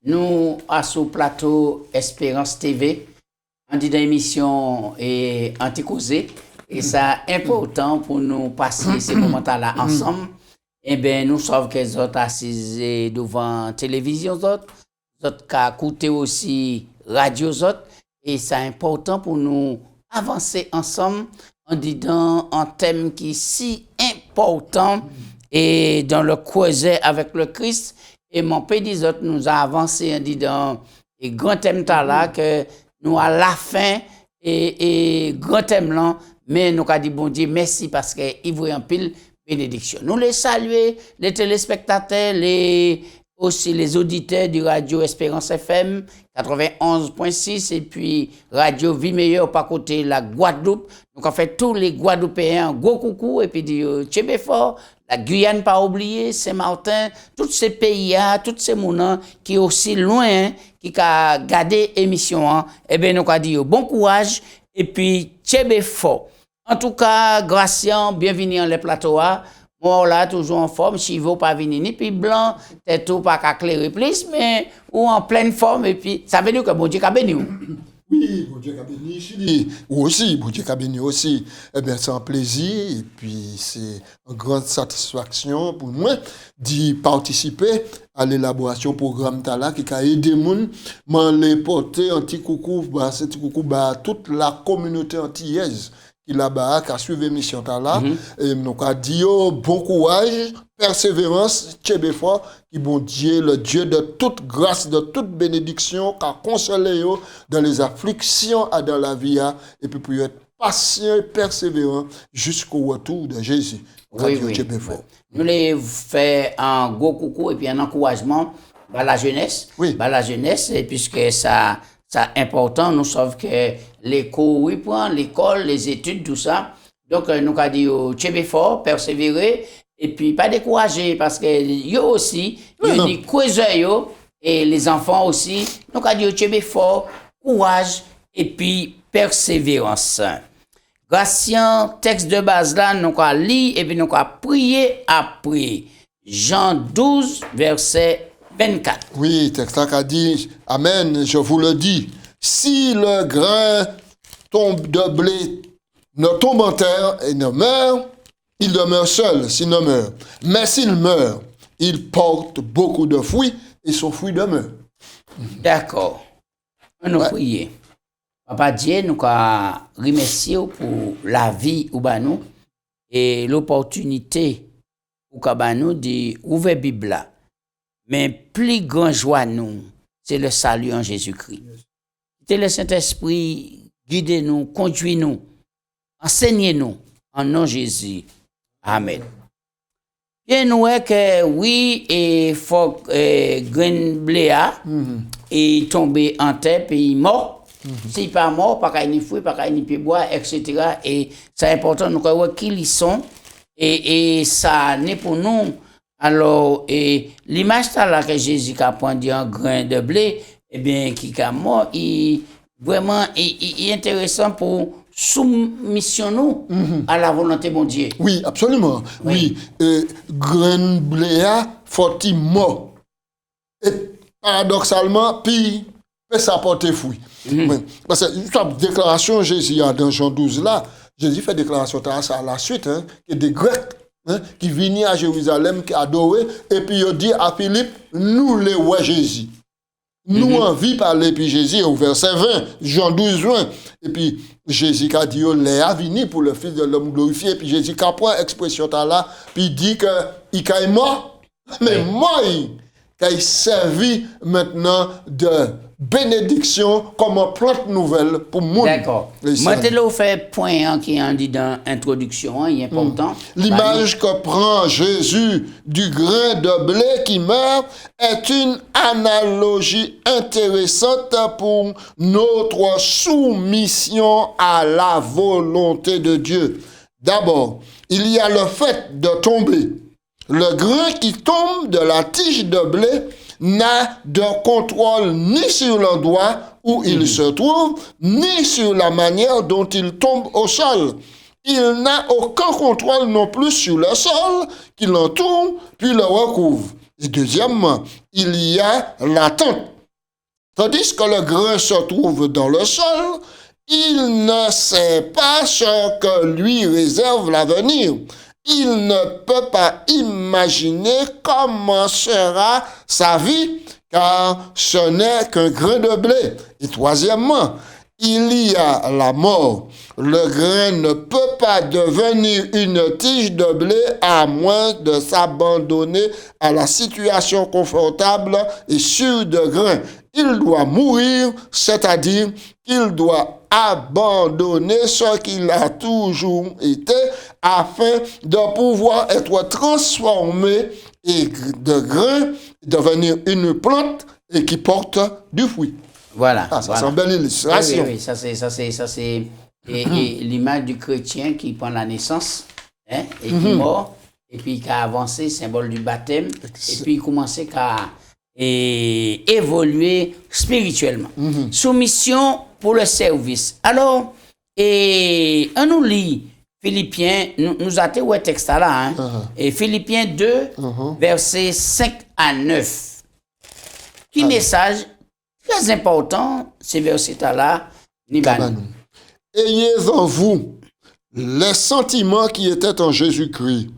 Nous, à ce plateau Espérance TV, on dit d'émission et anti-causé, et ça important pour nous passer ces moments-là ensemble. Eh bien, nous savons que les autres assis devant la télévision, les autres qui écoutent aussi radio, et c'est important pour nous avancer ensemble en disant un thème qui est si important et dans le causer avec le Christ. Et mon pays des autres nous a avancé en disant et grand thème là que nous à la fin et grand thème là, mais nous avons dit bon Dieu merci parce qu'il vous en pile bénédiction. Nous les saluer, les téléspectateurs, aussi les auditeurs du Radio Espérance FM 91.6 et puis Radio Vie Meilleure par côté la Guadeloupe. Donc en fait tous les Guadeloupéens, gros coucou et puis du Tchébéfort, la Guyane pas oublié, Saint-Martin, tous ces pays-là, tous ces mounans qui aussi loin, qui a gardé émission, eh bien nous avons dit bon courage et puis Tchébéfort. En tout cas, Gracien, bienvenue dans les plateaux. Moi, là, toujours en forme, Chivo pas venir ni puis blanc, tête tout pas qu'à clairer plus, mais ou en pleine forme, et puis ça veut dire que bon Dieu a béni. Oui, bon Dieu a béni, Chili. Aussi, bon Dieu a béni aussi. Eh bien, c'est un plaisir, et puis c'est une grande satisfaction pour moi d'y participer à l'élaboration du programme Tala qui a aidé les gens, m'en les porter un petit coucou, toute la communauté antillaise. Là-bas, qui a suivi l'émission là, et donc a dit bon courage, persévérance, Tchébéfort, qui bon Dieu, le Dieu de toute grâce, de toute bénédiction, qui a consolé dans les afflictions et dans la vie, et puis pour être patient et persévérant jusqu'au retour de Jésus. Oui. Nous les fait un gros coucou et puis un encouragement à la jeunesse, et puisque ça important, nous savons que les cours, l'école, les études, tout ça. Donc, nous avons dit au Tchébéfort, persévérer, et puis pas décourager, parce que yo aussi, yo dit yo, et les enfants aussi. Nous avons dit au Tchébéfort, courage, et puis persévérance. Gracien, texte de base là, nous avons lu, et puis nous avons prié après. Jean 12, verset 24. Oui, texte a dit, Amen, je vous le dis, si le grain de blé ne tombe en terre et ne meurt, il demeure seul s'il ne meurt. Mais s'il meurt, il porte beaucoup de fruits et son fruit demeure. D'accord. On nous prier. Papa Dieu, nous remercie pour la vie ou nous et l'opportunité ou nous d'ouvrir la Bible. Mais plus grand joie nous, c'est le salut en Jésus-Christ. C'est le Saint-Esprit, guidez-nous, conduisez-nous, enseignez-nous en nom de Jésus. Amen. Bien, nous voyons que oui, et faut Green Bléa est tombé en terre puis mort. S'il n'est pas mort, pas qu'il n'y ait fruit, pas qu'il n'y ait pied bois, etc. Et c'est important, nous voyons qui ils sont. Et ça n'est pour nous. Alors, l'image là que Jésus a pris un grain de blé, eh bien, qui est mort, vraiment, est intéressant pour soumission nous à la volonté de mon Dieu. Oui, absolument. Oui. Grain de blé, faut-il mort. Et paradoxalement, puis, ça porte fruit. Parce que la déclaration Jésus dans Jean 12 là, Jésus fait déclaration à la suite, que des Grecs qui venaient à Jérusalem, qui adoraient, et puis il dit à Philippe, nous les voyons Jésus. Nous envie parler, puis Jésus, au verset 20, Jean 12, 20, et puis Jésus a dit, les a venu pour le Fils de l'homme glorifié, puis Jésus a pris l'expression là, puis il dit qu'il est mort, mais moi, qu'il servi maintenant de bénédiction comme une plante nouvelle pour monde. D'accord. Moi, je fait point qui est dit dans l'introduction, il est important. L'image que prend Jésus du grain de blé qui meurt est une analogie intéressante pour notre soumission à la volonté de Dieu. D'abord, il y a le fait de tomber. Le grain qui tombe de la tige de blé n'a de contrôle ni sur l'endroit où il se trouve, ni sur la manière dont il tombe au sol. Il n'a aucun contrôle non plus sur le sol qui l'entoure puis le recouvre. Et deuxièmement, il y a l'attente. Tandis que le grain se trouve dans le sol, il ne sait pas ce que lui réserve l'avenir. Il ne peut pas imaginer comment sera sa vie, car ce n'est qu'un grain de blé. Et troisièmement, il y a la mort. Le grain ne peut pas devenir une tige de blé à moins de s'abandonner à la situation confortable et sûre de grain. Il doit mourir, c'est-à-dire qu'il doit abandonner ce qu'il a toujours été afin de pouvoir être transformé et de grain, devenir une plante et qui porte du fruit. Voilà. Ah, ça c'est une belle illustration. Oui, ça c'est et l'image du chrétien qui prend la naissance et qui mort et puis qui a avancé, symbole du baptême, et puis commencer à évoluer spirituellement. Soumission pour le service. Alors, on nous lit Philippiens, nous avons un texte là, et Philippiens 2, versets 5 à 9. Qui message très important, ces versets-là, Ayez en vous les sentiments qui étaient en Jésus-Christ,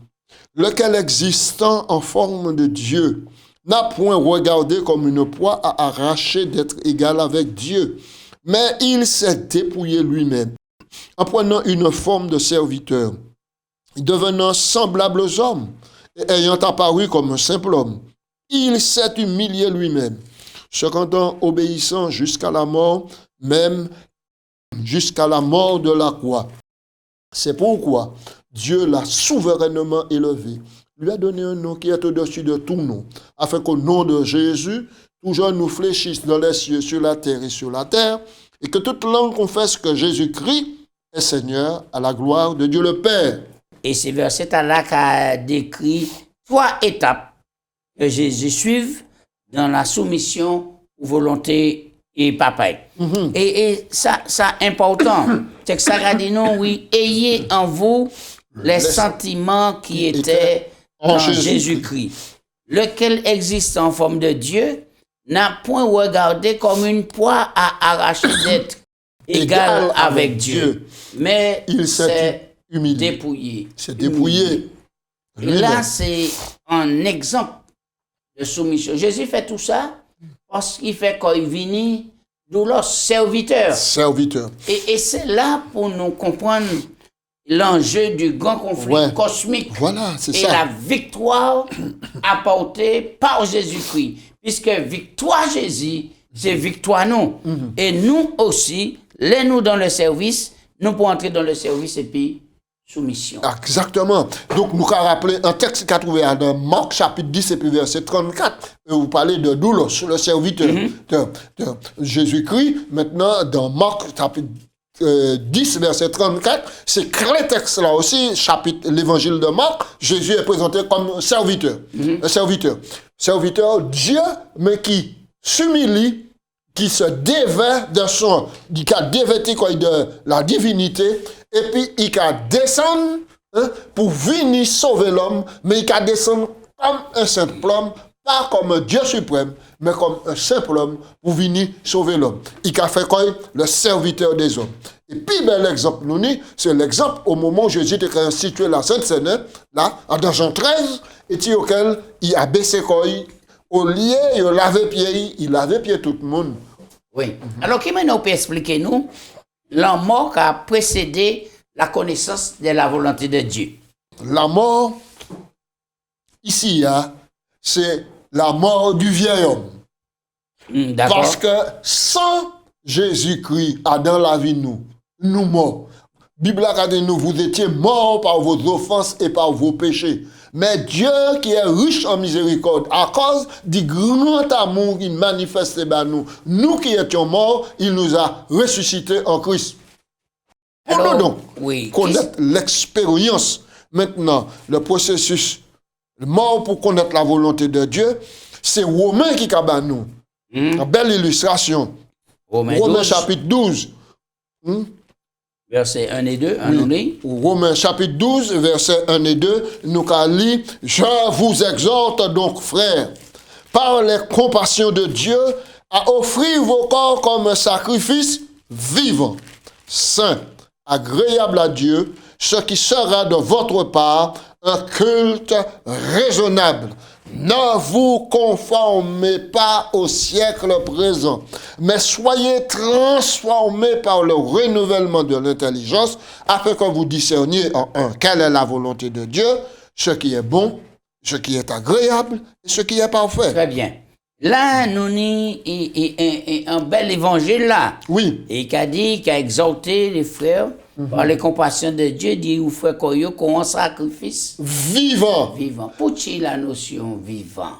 lequel existant en forme de Dieu, n'a point regardé comme une proie à arracher d'être égal avec Dieu, mais il s'est dépouillé lui-même, en prenant une forme de serviteur, devenant semblable aux hommes, et ayant apparu comme un simple homme. Il s'est humilié lui-même, se rendant obéissant jusqu'à la mort, même jusqu'à la mort de la croix. C'est pourquoi Dieu l'a souverainement élevé, lui a donné un nom qui est au-dessus de tout nom, afin qu'au nom de Jésus, toujours nous fléchisse dans les cieux, sur la terre et sur la terre, et que toute langue confesse que Jésus-Christ est Seigneur à la gloire de Dieu le Père. Et ces versets-là qui a décrit 3 étapes que Jésus suive dans la soumission aux volontés et papa. Et ça important, c'est que ça a dit non, oui, ayez en vous les sentiments qui étaient en Jésus-Christ, lequel existe en forme de Dieu, n'a point regardé comme une proie à arracher d'être égal avec Dieu, mais il s'est dépouillé. C'est dépouillé. Là, c'est un exemple de soumission. Jésus fait tout ça parce qu'il fait quand il vient d'où le serviteur. Et c'est là pour nous comprendre l'enjeu du grand conflit cosmique. Voilà, c'est et ça. La victoire apportée par Jésus-Christ. Puisque victoire Jésus, c'est victoire nous. Et nous aussi, nous dans le service, nous pouvons entrer dans le service et puis soumission. Exactement. Donc, nous avons rappelé un texte qui a trouvé dans Marc chapitre 10 et puis verset 34. Et vous parlez de doulos, le serviteur de Jésus-Christ. Maintenant, dans Marc chapitre 10, verset 34, c'est clair texte là aussi, chapitre l'évangile de Marc, Jésus est présenté comme serviteur. Un serviteur. Serviteur Dieu, mais qui s'humilie, qui se dévêt de son, qui a dévêté de la divinité, et puis il a descendu pour venir sauver l'homme, mais il a descendu comme un simple homme, pas comme un Dieu suprême, mais comme un simple homme pour venir sauver l'homme. Il a fait quoi? Le serviteur des hommes. Et puis, l'exemple, c'est l'exemple au moment où Jésus était institué la Sainte Seine, là, dans Jean 13, et auquel il a baissé quoi? Au lieu, il lavait pied tout le monde. Oui. Alors, qui maintenant peut expliquer nous la mort qui a précédé la connaissance de la volonté de Dieu? La mort, ici, c'est la mort du vieil homme. D'accord. Parce que sans Jésus-Christ dans la vie nous morts. Bible a dit nous, vous étiez morts par vos offenses et par vos péchés. Mais Dieu qui est riche en miséricorde, à cause du grand amour qu'il manifeste par nous qui étions morts, il nous a ressuscités en Christ. Pour nous donc, connaître l'expérience, maintenant, le processus, mort pour connaître la volonté de Dieu, c'est Romain qui a nous. Une belle illustration. Romains chapitre 12. Versets 1 et 2, on lit. Romains chapitre 12, versets 1 et 2, nous allons je vous exhorte donc, frères, par les compassions de Dieu, à offrir vos corps comme un sacrifice vivant, saint, agréable à Dieu, ce qui sera de votre part un culte raisonnable. Ne vous conformez pas au siècle présent, mais soyez transformés par le renouvellement de l'intelligence, afin que vous discerniez en un quelle est la volonté de Dieu, ce qui est bon, ce qui est agréable et ce qui est parfait. Très bien. Là, nous avons un bel évangile là. Oui. Et qui a dit, qui a exhorté les frères par les compassions de Dieu, dit aux frères qu'on un sacrifice vivant. Pour qui la notion vivant?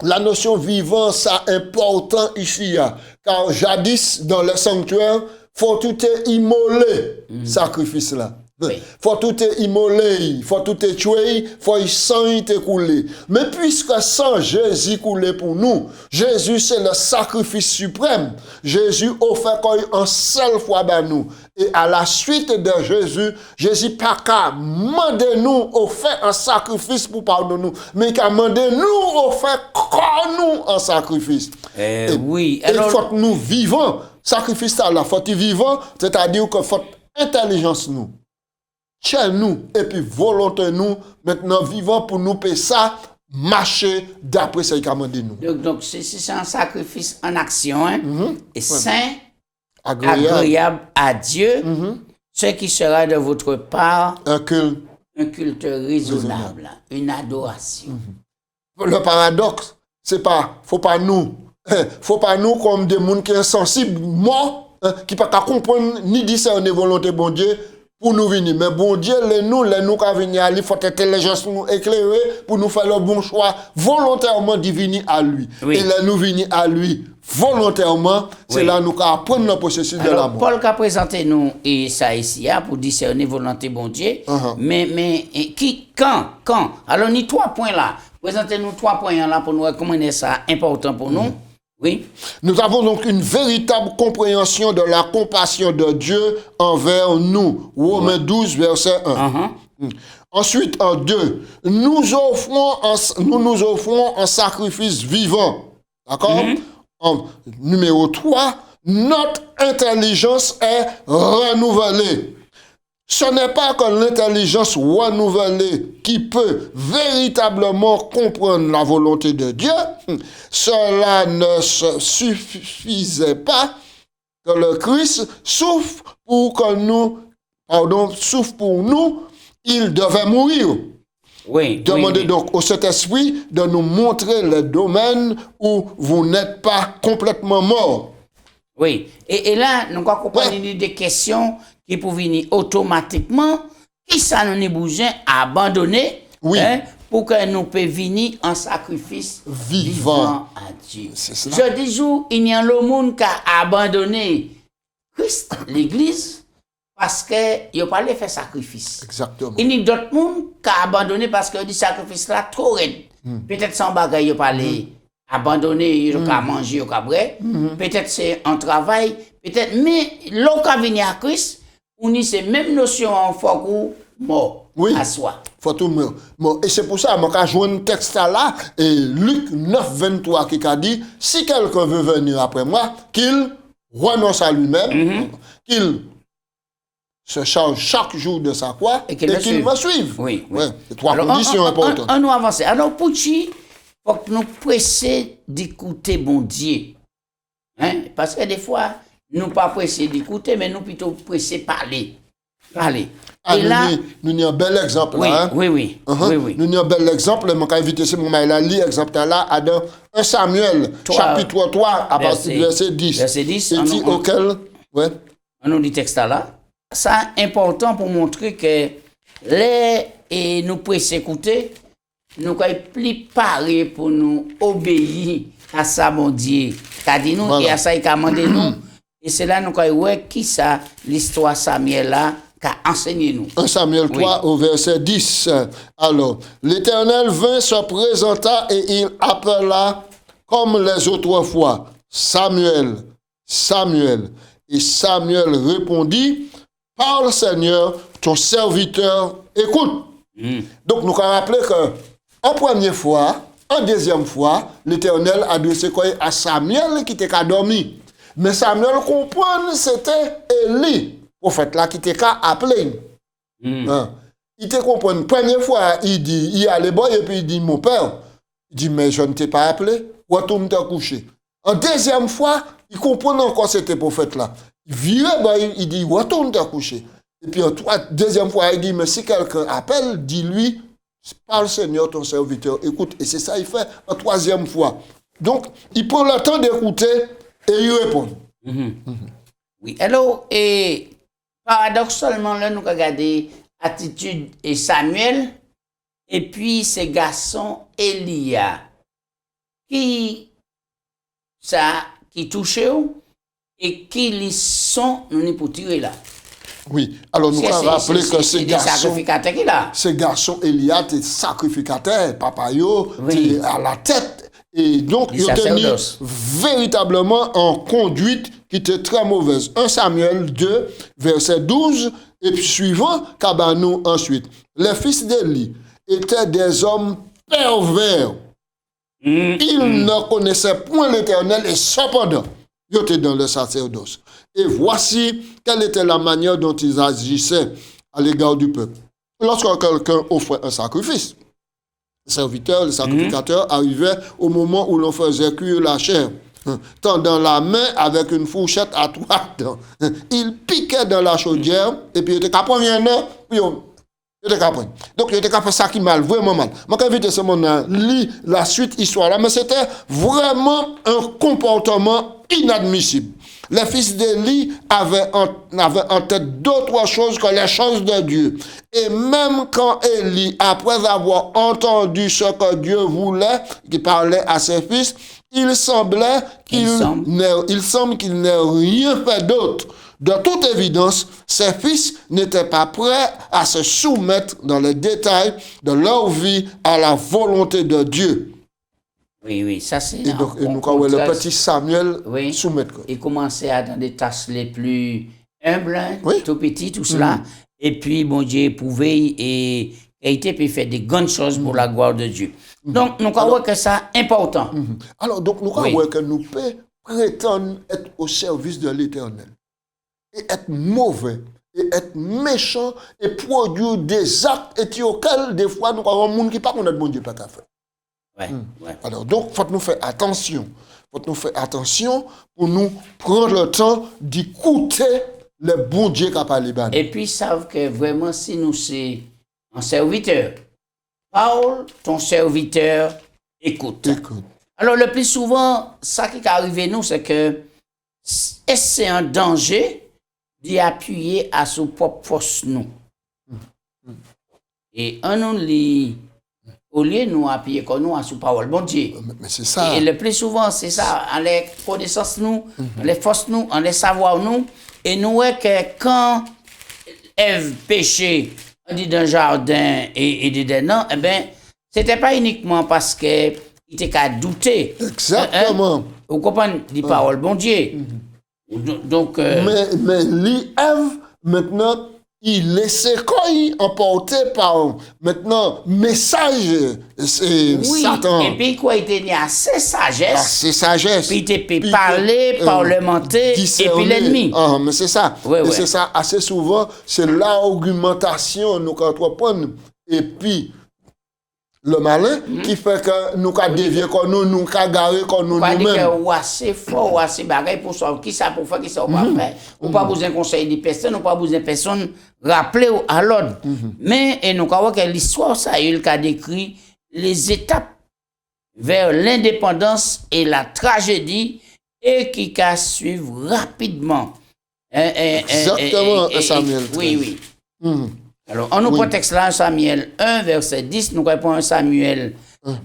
La notion vivant, ça important ici, car jadis dans le sanctuaire, faut tout immoler sacrifice là. Oui. Faut tout immoler, faut tout tuer, faut y sang couler. Mais puisque sang Jésus coulé pour nous, Jésus c'est le sacrifice suprême. Jésus offert en seule fois à nous. Et à la suite de Jésus pas qu'à demander nous offert un sacrifice pour pardonner nous, mais qu'à demander nous offert comme nous un sacrifice. Oui. Alors, il faut que nous vivons. Sacrifice là, faut que vivant, c'est-à-dire que faut intelligence nous. Chez nous, et puis volonté nous, maintenant vivant pour nous payer ça, marcher d'après ce qu'il a demandé nous. Donc c'est un sacrifice en action, hein? Et saint, agréable à Dieu, ce qui sera de votre part un culte raisonnable, une adoration. Le paradoxe, c'est pas, faut pas nous comme des gens qui sont sensibles, morts, qui ne peuvent pas comprendre ni discerner volonté bon Dieu, pour nous venir. Mais bon Dieu, les nous qui venir à lui, il faut intelligence nous éclairer pour nous faire le bon choix volontairement de venir à lui. Oui. Et là, nous venir à lui volontairement, c'est là nous apprendre le processus de l'amour. Paul a présenté nous et ça ici pour discerner volonté bon Dieu. Mais quand? Alors, ni 3 points là. Présentez-nous 3 points là pour nous recommander ça important pour nous. Oui. Nous avons donc une véritable compréhension de la compassion de Dieu envers nous. Romains 12, verset 1. Ensuite, en 2, nous nous offrons un sacrifice vivant. D'accord? En numéro 3, notre intelligence est renouvelée. Ce n'est pas que l'intelligence renouvelée qui peut véritablement comprendre la volonté de Dieu. Cela ne suffisait pas que le Christ souffre pour nous, il devait mourir. Oui. Demandez donc au Saint-Esprit de nous montrer le domaine où vous n'êtes pas complètement mort. Oui. Et là, nous avons compris des questions qui peuvent venir automatiquement, qui ça nous est besoin à abandonner pour que nous puissions venir en sacrifice vivant à Dieu. Je dis, il y a le monde qui a abandonné Christ, l'Église, parce qu'il n'a pas fait sacrifice. Exactement. Il y a d'autres monde qui a abandonné parce que le sacrifice là trop raide. Peut-être sans bagage, il n'a pas abandonné, il n'a pas mangé, il n'a pas boire. Peut-être c'est un travail, peut-être, mais l'on qui venu à Christ, on a ces mêmes notions en fort mort à soi. Faut tout mort. Et c'est pour ça que je joue un texte là, et Luc 9, 23 qui a dit, si quelqu'un veut venir après moi, qu'il renonce à lui-même, qu'il se charge chaque jour de sa croix et qu'il me suive. Oui. C'est 3 conditions importantes. On nous avance. Alors, pour qui, il faut que nous pressions d'écouter bon Dieu. Parce que des fois, nous pas pressés d'écouter, mais nous plutôt pressés de parler. Et là, nous avons un bel exemple oui, là. Hein? oui, oui, oui, oui. Nous avons un bel exemple. Je vais inviter ce moment là, lire exemple là, dans 1 Samuel, chapitre 3, à partir du verset 10. Verset 10. Auquel, ouais. On nous dit texte là. Ça important pour montrer que et nous pouvons s'écouter, nous sommes plus parés pour nous obéir à ça, mon Dieu, qu'a dit nous, voilà. Et à ça, il a demandé nous. Et c'est là nous avons vu qui ça, l'histoire Samuel là, qu'a enseigné nous. 1 Samuel 3 au verset 10. Alors, l'Éternel vint, se présenta et il appela comme les autres fois, Samuel, Samuel. Et Samuel répondit, parle Seigneur, ton serviteur écoute. Donc nous avons rappelé que en première fois, en deuxième fois, l'Éternel a adressé à Samuel qui était dormi. Mais Samuel comprend c'était Élie, prophète là qui était appelé. Hein? Il te comprend. Première fois, il dit, il allait boire et puis il dit, mon père, il dit, mais je ne t'ai pas appelé, retourne te coucher. En deuxième fois, il comprend encore c'était prophète là. Il vire, il dit, retourne te coucher. Et puis en deuxième fois, il dit, mais si quelqu'un appelle, dis-lui, parle Seigneur, ton serviteur, écoute. Et c'est ça il fait en troisième fois. Donc, il prend le temps d'écouter et il répond. Oui, alors, et paradoxalement, là, nous regardons attitude et Samuel, et puis ces garçons Elia, qui touchent et qui les sont, nous n'y pour tirer là. Oui, alors nous avons rappelé que ces garçons Elia étaient sacrificateurs, papa yo, oui. À la tête. Et donc, ils ont tenu véritablement en conduite qui était très mauvaise. 1 Samuel 2, verset 12, et puis suivant, Kabanou ensuite. Les fils d'Élie étaient des hommes pervers. Ils ne connaissaient point l'Éternel et cependant, ils étaient dans le sacerdoce. Et voici quelle était la manière dont ils agissaient à l'égard du peuple. Lorsque quelqu'un offrait un sacrifice, le serviteur, le sacrificateur arrivait au moment où l'on faisait cuire la chair, tendant la main avec une fourchette à 3 dents. Il piquait dans la chaudière et puis il était capable donc il était capable ça qui mal, vraiment mal. Je vais inviter ce monde à lire la suite histoire là, mais c'était vraiment un comportement inadmissible. Les fils d'Élie avaient en tête d'autres choses que les choses de Dieu. Et même quand Élie, après avoir entendu ce que Dieu voulait, qui parlait à ses fils, il semble qu'il n'ait rien fait d'autre. De toute évidence, ses fils n'étaient pas prêts à se soumettre dans les détails de leur vie à la volonté de Dieu. Oui, ça c'est... Et donc, nous avons le petit Samuel soumettre. Il commençait à dans des tâches les plus humbles, tout petit, tout cela. Et puis, bon Dieu éprouvait et a été puis fait des grandes choses pour la gloire de Dieu. Donc, nous avons que ça important. Alors, donc, nous avons que nous pouvons prétendre être au service de l'Éternel. Et être mauvais, et être méchant, et produire des actes et auxquels, des fois, nous avons un monde qui ne connaît pas bon Dieu pas qu'à faire. Alors, donc, il faut nous faire attention. Il faut nous faire attention pour nous prendre le temps d'écouter le bon Dieu qui a parlé. Et puis, ils savent que vraiment, si nous sommes un serviteur, Paul, ton serviteur, écoute. Alors, le plus souvent, ça qui est arrivé nous, c'est que c'est un danger d'y appuyer à son propre force nous. Et un nous lit. Au lieu de nous appuyer comme nous à sous parole, bon Dieu. Mais c'est ça. Et le plus souvent, c'est ça. En les connaissances nous, en les forces nous, en les savoirs nous. Et nous, que quand Ève péchait, on dit dans le jardin et dedans, eh bien, c'était pas uniquement parce qu'il était qu'à douter. Exactement. Vous comprenez les paroles, bon Dieu. Donc. Mais Ève, maintenant, il laissait quoi emporter par maintenant message Satan. Et puis quoi, il était assez sagesse. Assez sagesse. Puis il était parler, parlementer, et puis l'ennemi. Mais c'est ça. C'est ça. Assez souvent, c'est l'argumentation nous entreprenons. Et puis, le malin, qui fait que nous avons dévié comme nous avons garé comme nous Pas dire nous-mêmes. que ou assez fort ou assez bagaille pour savoir qui ça pour faire, qui ça pour pas faire. Ou pas besoin de conseil de personne, ou pas besoin de personne rappeler à l'ordre. Mais et nous avons que l'histoire ça il a décrit les étapes vers l'indépendance et la tragédie et qui va suivre rapidement. Exactement, Samuel 13. Oui. Alors, on nous prend texte là, 1 Samuel 1, verset 10, nous répondons 1 Samuel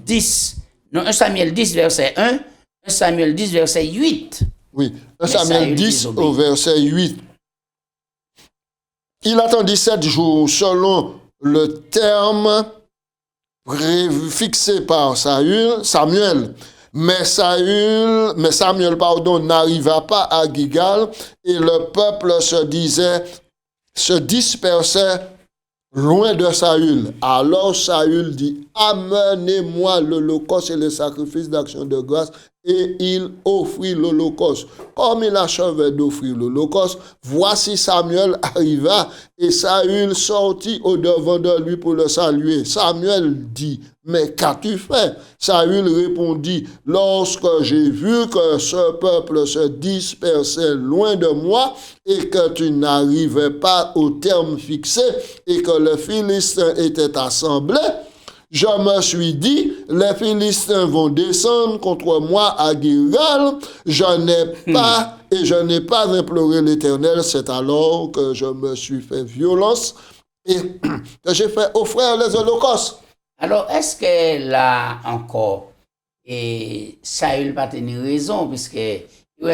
10. Non, 1 Samuel 10, verset 1, 1 Samuel 10, verset 8. Oui, 1 Mais Samuel Saül 10 désobéit. au verset 8. Il attendit 7 jours selon le terme fixé par Samuel. Mais Samuel, n'arriva pas à Gilgal et le peuple se dispersait loin de Saül. Alors Saül dit, amenez-moi l'holocauste et le sacrifice d'action de grâce. Et il offrit l'holocauste. Comme il achevait d'offrir l'holocauste, voici Samuel arriva et Saül sortit au-devant de lui pour le saluer. Samuel dit, mais qu'as-tu fait? Saül répondit, lorsque j'ai vu que ce peuple se dispersait loin de moi et que tu n'arrivais pas au terme fixé et que les Philistins étaient assemblés, je me suis dit, les Philistins vont descendre contre moi à Gilgal. Je n'ai pas imploré l'Éternel. C'est alors que je me suis fait violence et que j'ai fait offrir les holocaustes. Alors, est-ce que là encore, et Saül pas tenu raison, puisque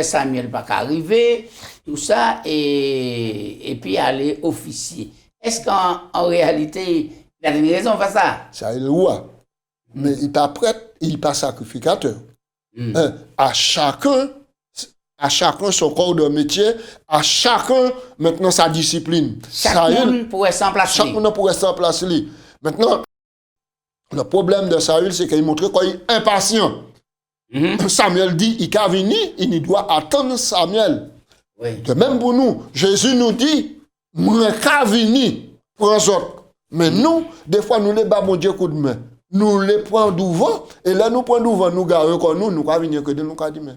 Samuel pas arrivé, tout ça, et puis aller officier. Est-ce qu'en réalité, il a tenu raison faire ça? Ça est le roi. Mais il n'est pas prêtre, il n'est pas sacrificateur. À chacun son corps de métier, à chacun maintenant sa discipline. Chacun pourrait s'en placer. Chacun pourrait s'en placer. Maintenant, le problème de Saül, c'est qu'il montre qu'il est impatient. Samuel dit, il a venu, il doit attendre Samuel. Oui. De même pour nous, Jésus nous dit, moi, qu'à venir pour un autres. Mais nous, des fois, nous les bats, mon Dieu, coup de main. Nous les prenons devant, et là, nous prenons devant, nous garons comme nous qu'à venir que de nous, qu'à dire, mais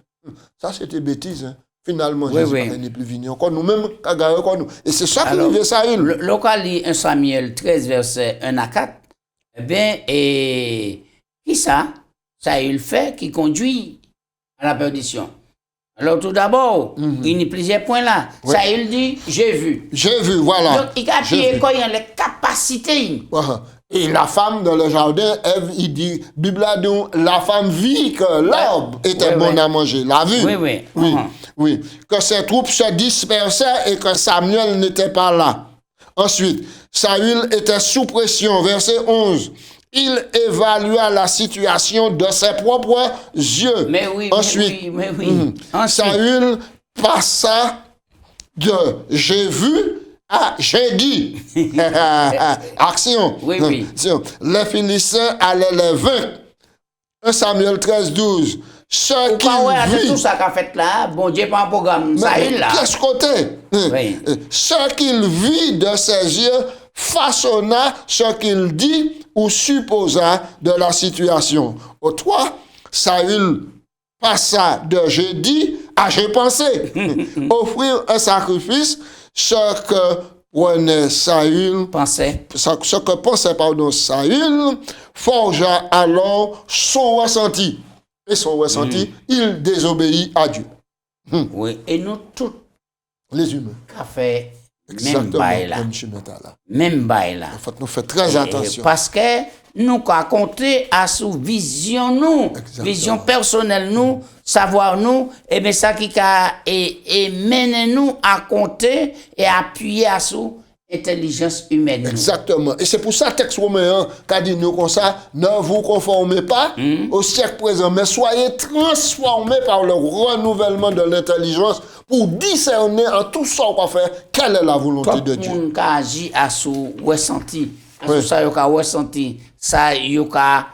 ça, c'était bêtise. Hein. Finalement, Jésus n'est plus venu encore, nous-mêmes, qu'à garder comme nous. Et c'est ça qui nous fait Saül. Local lit 1 Samuel 13, verset 1 à 4. Eh bien, et qui ça? Saül fait qui conduit à la perdition. Alors, tout d'abord, il y a plusieurs points là. Saül dit, j'ai vu. J'ai vu, voilà. Donc, il a appuyé quand il y a les capacités. Et la femme dans le jardin, Ève, il dit, Bible a dit, la femme vit que l'arbre était bon à manger. La vue. Oui. Que ses troupes se dispersaient et que Samuel n'était pas là. Ensuite, Saül était sous pression. Verset 11. Il évalua la situation de ses propres yeux. Ensuite, Saül passa de j'ai vu à j'ai dit. Action. Les Philistins allaient les vaincre. 1 Samuel 13, 12. Ce qu'il vit. Tout ça qu'a fait là, bon Dieu, pas un programme. Saül là. Qu'est-ce côté? Ce qu'il vit de ses yeux façonna ce qu'il dit ou supposa de la situation. Au 3, Saül passa de j'ai dit à j'ai pensé. Offrir un sacrifice, ce que prenait Saül, ce que pensait Saül, forgea alors son ressenti. Et son ressenti, il désobéit à Dieu. Oui, et nous tous, les humains, qu'a fait exactement même bail là. En fait, nous faisons très attention. Parce que nous avons compté à sous vision nous, vision personnelle nous, savoir nous, et bien ça qui et mène nous à compter et appuyer à sous intelligence humaine. Exactement. Et c'est pour ça que le texte romain a dit nous comme ça, ne vous conformez pas au siècle présent, mais soyez transformés par le renouvellement de l'intelligence pour discerner en tout ça qu'on fait quelle est la volonté de Dieu. Tout le monde qui agit à son ressenti, ça y a ressenti, ça y a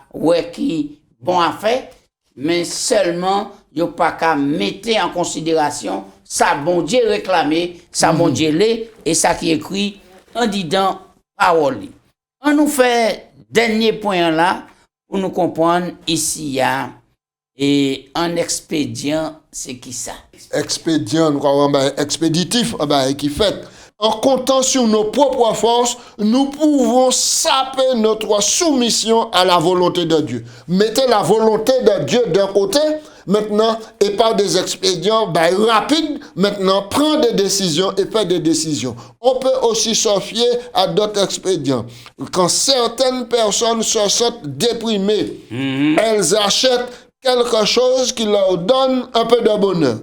qui bon à faire, mais seulement y a pas qu'à mettre en considération ça bon Dieu réclamé, ça bon Dieu l'est et ça qui écrit en disant parole. On nous fait dernier point là pour nous comprendre ici, il y a et un expédient, c'est qui ça? Expédient, nous avons un expéditif qui fait. En comptant sur nos propres forces, nous pouvons saper notre soumission à la volonté de Dieu. Mettez la volonté de Dieu d'un côté, maintenant, et par des expédients rapides, maintenant, prendre des décisions et faire des décisions. On peut aussi se fier à d'autres expédients. Quand certaines personnes se sentent déprimées, elles achètent quelque chose qui leur donne un peu de bonheur.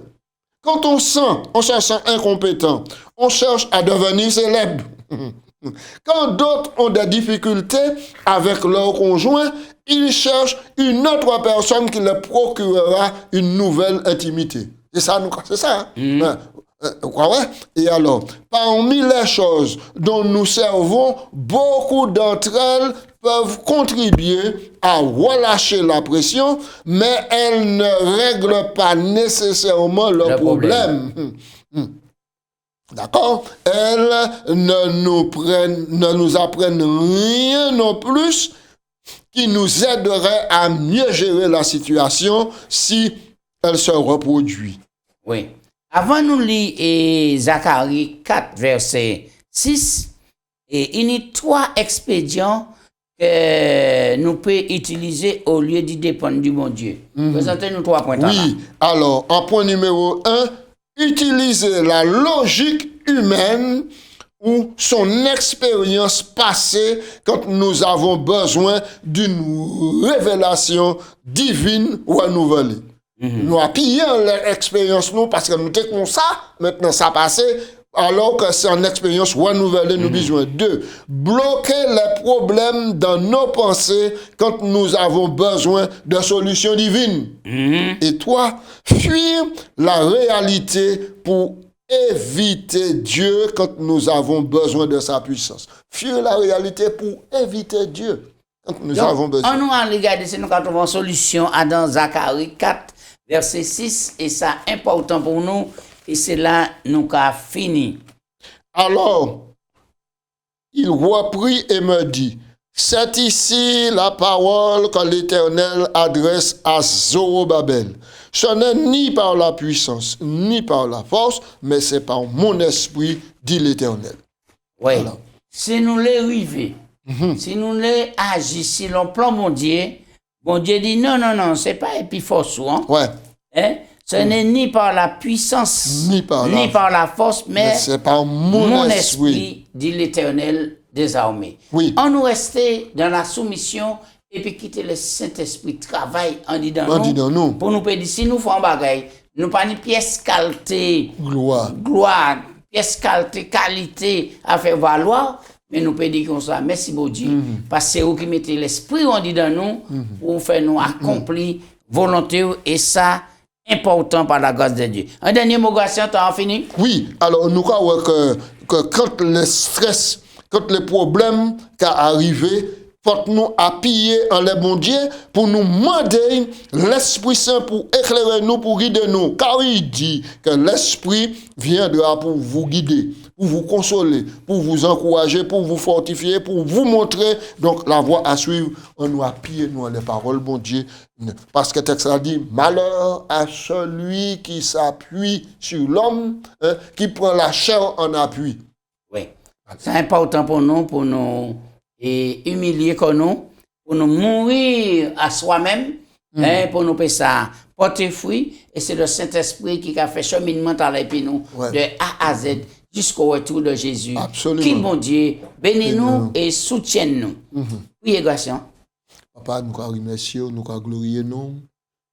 Quand on se sent incompétent, on cherche à devenir célèbre. Quand d'autres ont des difficultés avec leur conjoint, ils cherchent une autre personne qui leur procurera une nouvelle intimité. C'est ça, c'est ça. Et alors, parmi les choses dont nous servons, beaucoup d'entre elles peuvent contribuer à relâcher la pression, mais elles ne règlent pas nécessairement le problème. D'accord? Elles ne nous apprennent rien non plus qui nous aiderait à mieux gérer la situation si elle se reproduit. Oui. Avant nous lire Zacharie 4, verset 6, il y a 3 expédients que nous pouvons utiliser au lieu d'y dépendre du bon Dieu. Présentez-nous 3 points. Oui, alors, en point numéro 1, utiliser la logique humaine ou son expérience passée quand nous avons besoin d'une révélation divine renouvelée. Nous appuyons l'expérience nous parce que nous sommes comme ça, maintenant ça passe, alors que c'est une expérience renouvelée, nous besoin de bloquer les problèmes dans nos pensées quand nous avons besoin de solutions divines. Et 3, fuir la réalité pour éviter Dieu quand nous avons besoin de sa puissance. Fuir la réalité pour éviter Dieu quand nous avons besoin. On nous a regardé, c'est nous quand on a une solution dans Zacharie 4, verset 6, et ça important pour nous, et c'est là nous avons fini. Alors, il reprit et me dit, c'est ici la parole que l'Éternel adresse à Zorobabel. Ce n'est ni par la puissance, ni par la force, mais c'est par mon esprit, dit l'Éternel. Oui. Voilà. Si nous les arrivons, si nous les agissons, si l'on plan mon Dieu dit non, c'est pas Epiphos, hein? Ouais. Ce n'est ni par la puissance, ni par la force, mais c'est par mon esprit, dit l'Éternel des armées. Oui. On nous restait dans la soumission et puis quitter le Saint-Esprit travail en dit dans nous. Pour nous dire, si nous faisons bagaille, nous pas une pièce qualité, gloire, pièce qualité, qualité à faire valoir, mais nous pouvons dire comme ça, merci bon Dieu, parce que c'est vous qui mettez l'esprit on dit dans nous pour faire nous accomplir volonté et ça important par la grâce de Dieu. Un dernier mot, Gatien, tu as fini? Oui, alors nous croyons que quand le stress, quand le problème qui arrivé, faut nous appuyer en le bon Dieu pour nous demander l'Esprit Saint pour éclairer nous, pour guider nous. Car il dit que l'Esprit viendra pour vous guider, pour vous consoler, pour vous encourager, pour vous fortifier, pour vous montrer donc la voie à suivre. On nous appuie nous les paroles, bon Dieu. Parce que le texte a dit, malheur à celui qui s'appuie sur l'homme, qui prend la chair en appui. Oui, c'est important pour nous et humilier comme nous, pour nous mourir à soi-même, pour nous faire ça, porter fruit, et c'est le Saint-Esprit qui a fait cheminement dans les nous, de A à Z, jusqu'au retour de Jésus. Absolument. Qui, bon Dieu, bénis-nous et soutienne-nous. Oui, Gatien. Papa, nous remercions, nous glorifions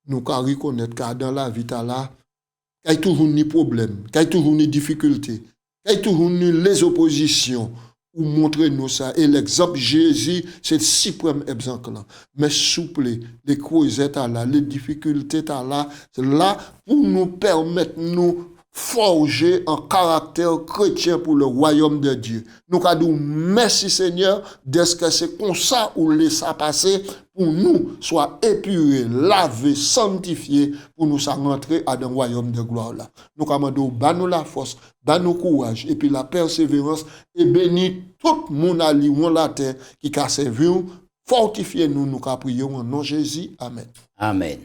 nous reconnaître que dans la vie, là, il y a toujours des problèmes, il y a toujours des difficultés, il y a toujours les oppositions. Ou montrer nous ça. Et l'exemple Jésus, c'est le suprême exemple là. Mais souple, les causettes là, les difficultés là, c'est là pour nous permettre nous forger un caractère chrétien pour le royaume de Dieu. Nous avons dit merci Seigneur, dès que c'est comme ça ou laisse ça passer pour nous soit épurés, lavés, sanctifiés pour nous rentrer à un royaume de gloire là. Nous commandons nous la force, nous courage et puis la persévérance et bénis tout le monde à la terre qui a servi Fortifiez-nous, nous prions en nom de Jésus. Amen. Amen.